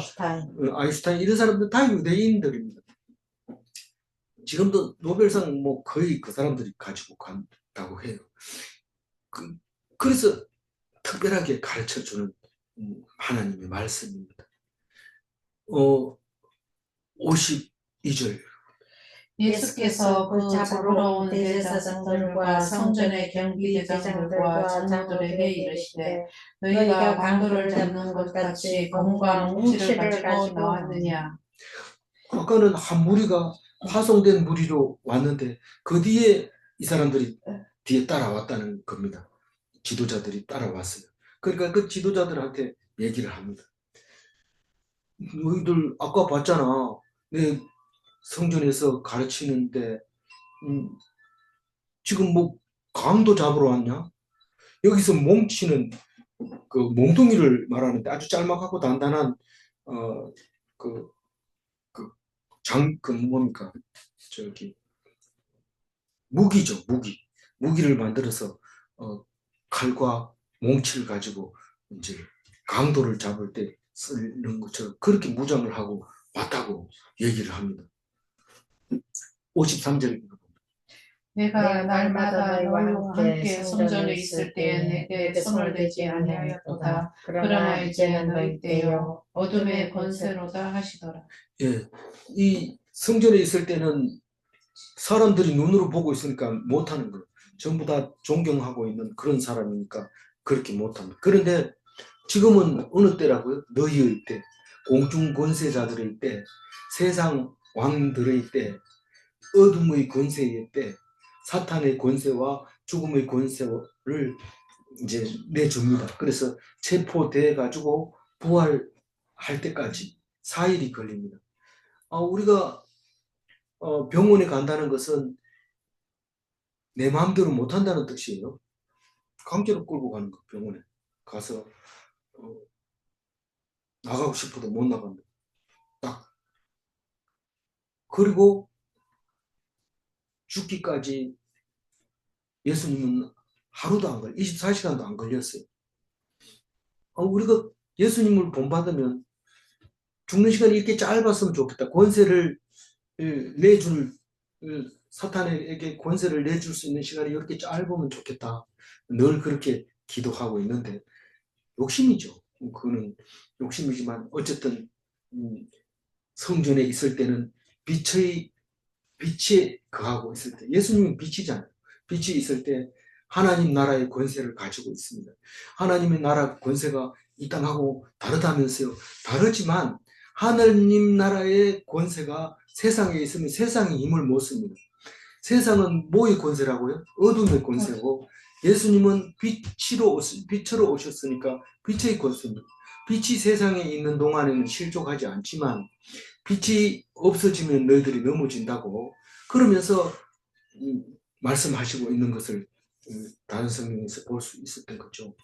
S1: 아인슈타인 이런 사람들 다 유대인들입니다. 지금도 노벨상 뭐 거의 그 사람들이 가지고 간다고 해요. 그래서 특별하게 가르쳐주는 하나님의 말씀입니다. 52절
S2: 예수께서 그 잡으러 온 대제사장들과 성전의 경비대장들과 장로들에게 이르시되 너희가 강도를 잡는 것 같이 검과 뭉치를 가지고 나왔느냐.
S1: 아까는 한 무리가 파송된 무리로 왔는데 그 뒤에 이 사람들이 뒤에 따라왔다는 겁니다. 지도자들이 따라왔어요. 그러니까 그 지도자들한테 얘기를 합니다. 너희들 아까 봤잖아. 내 성전에서 가르치는데 지금 뭐 강도 잡으러 왔냐? 여기서 몽치는 그 몽둥이를 말하는데 아주 짤막하고 단단한 그 뭡니까? 저기 무기죠, 무기를 만들어서 칼과 몽치를 가지고 이제 강도를 잡을 때 쓰는 것처럼 그렇게 무장을 하고 왔다고 얘기를 합니다. 53절
S2: 내가 날마다 너희와 함께 성전에 있을 때에 내게 손을 대지 아니하였도다. 그러나 이제는 너희 때요 어둠의 권세로다 하시더라.
S1: 예, 이 성전에 있을 때는 사람들이 눈으로 보고 있으니까 못하는 거예요. 전부 다 존경하고 있는 그런 사람이니까 그렇게 못합니다. 그런데 지금은 어느 때라고요? 너희의 때, 공중 권세자들의 때, 세상 왕들의 때, 어둠의 권세의 때, 사탄의 권세와 죽음의 권세를 이제 내줍니다. 그래서 체포돼 가지고 부활할 때까지 4일이 걸립니다. 우리가 병원에 간다는 것은 내 마음대로 못한다는 뜻이에요. 강제로 끌고 가는 거, 병원에 가서 나가고 싶어도 못 나간다. 딱. 그리고 죽기까지 예수님은 하루도 안 걸려, 24시간도 안 걸렸어요. 우리가 예수님을 본받으면 죽는 시간이 이렇게 짧았으면 좋겠다. 권세를 내줄, 사탄에게 권세를 내줄 수 있는 시간이 이렇게 짧으면 좋겠다. 늘 그렇게 기도하고 있는데, 욕심이죠. 그거는 욕심이지만, 어쨌든, 성전에 있을 때는 빛에 거하고 있을 때, 예수님은 빛이잖아요. 빛이 있을 때 하나님 나라의 권세를 가지고 있습니다. 하나님의 나라 권세가 이 땅하고 다르다면서요. 다르지만 하나님 나라의 권세가 세상에 있으면 세상이 힘을 못 씁니다. 세상은 뭐의 권세라고요? 어둠의 권세고 예수님은 빛으로 오셨으니까 빛의 권세입니다. 빛이 세상에 있는 동안에는 실족하지 않지만 빛이 없어지면 너희들이 넘어진다고 그러면서 말씀하시고 있는 것을 다른 성경에서 볼 수 있었던 거죠.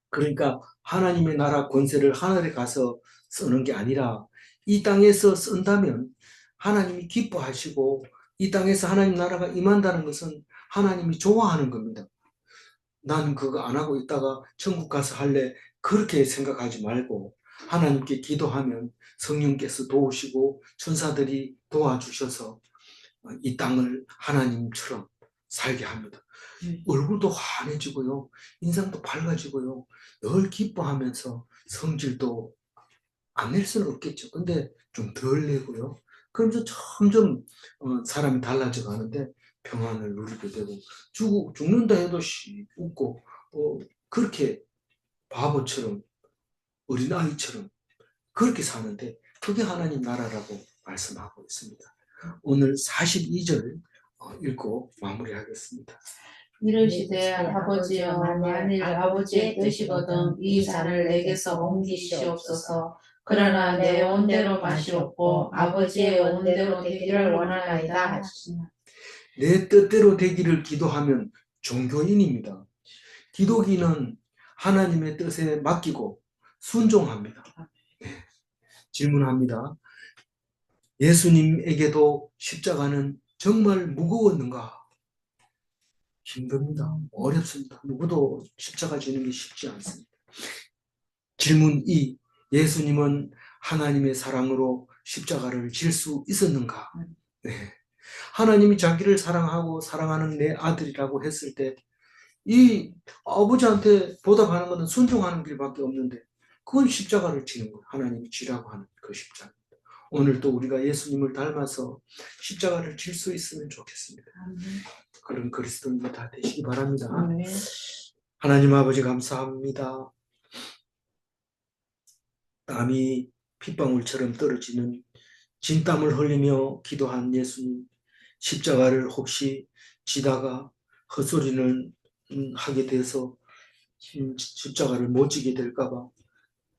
S1: 그러니까 하나님의 나라 권세를 하늘에 가서 쓰는 게 아니라 이 땅에서 쓴다면 하나님이 기뻐하시고 이 땅에서 하나님 나라가 임한다는 것은 하나님이 좋아하는 겁니다. 난 그거 안 하고 있다가 천국 가서 할래 그렇게 생각하지 말고 하나님께 기도하면 성령께서 도우시고 천사들이 도와주셔서 이 땅을 하나님처럼 살게 합니다. 얼굴도 환해지고요. 인상도 밝아지고요. 늘 기뻐하면서 성질도 안 낼 수는 없겠죠. 근데 좀 덜 내고요. 그러면서 점점 사람이 달라져 가는데 평안을 누리게 되고 죽는다 해도 웃고 그렇게 바보처럼 어린아이처럼 그렇게 사는데 그게 하나님 나라라고 말씀하고 있습니다. 오늘 42절 읽고 마무리하겠습니다.
S2: 이르시되 아버지여 만일 아버지의 뜻이거든 이 잔을 내게서 옮기시옵소서. 그러나 내 원대로 마시옵고 아버지의 원대로 되기를 원하나이다 하시니라.
S1: 내 뜻대로 되기를 기도하면 종교인입니다. 기도기는 하나님의 뜻에 맡기고 순종합니다. 네. 질문합니다. 예수님에게도 십자가는 정말 무거웠는가? 힘듭니다. 어렵습니다. 누구도 십자가 지는 게 쉽지 않습니다. 질문 2. 예수님은 하나님의 사랑으로 십자가를 질 수 있었는가? 네. 하나님이 자기를 사랑하고 사랑하는 내 아들이라고 했을 때 이 아버지한테 보답하는 것은 순종하는 길밖에 없는데 그건 십자가를 지는 거예요. 하나님이 지라고 하는 그 십자가. 오늘도 우리가 예수님을 닮아서 십자가를 질 수 있으면 좋겠습니다. 그런 그리스도인들 다 되시기 바랍니다.
S2: 아멘.
S1: 하나님 아버지 감사합니다. 땀이 핏방울처럼 떨어지는 진땀을 흘리며 기도한 예수님, 십자가를 혹시 지다가 헛소리는 하게 돼서 십자가를 못 지게 될까봐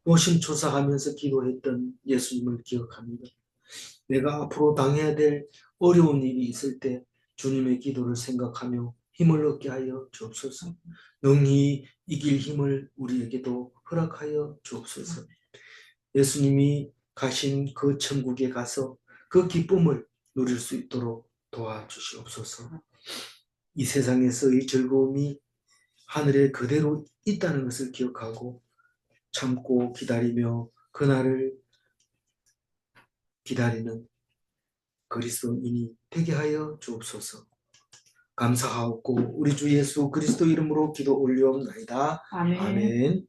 S1: 노심초사하면서 기도했던 예수님을 기억합니다. 내가 앞으로 당해야 될 어려운 일이 있을 때 주님의 기도를 생각하며 힘을 얻게 하여 주옵소서. 능히 이길 힘을 우리에게도 허락하여 주옵소서. 예수님이 가신 그 천국에 가서 그 기쁨을 누릴 수 있도록 도와주시옵소서. 이 세상에서의 즐거움이 하늘에 그대로 있다는 것을 기억하고 참고 기다리며 그날을 기다리는 그리스도인이 되게 하여 주옵소서. 감사하옵고 우리 주 예수 그리스도 이름으로 기도 올리옵나이다.
S2: 아멘.
S1: 아멘.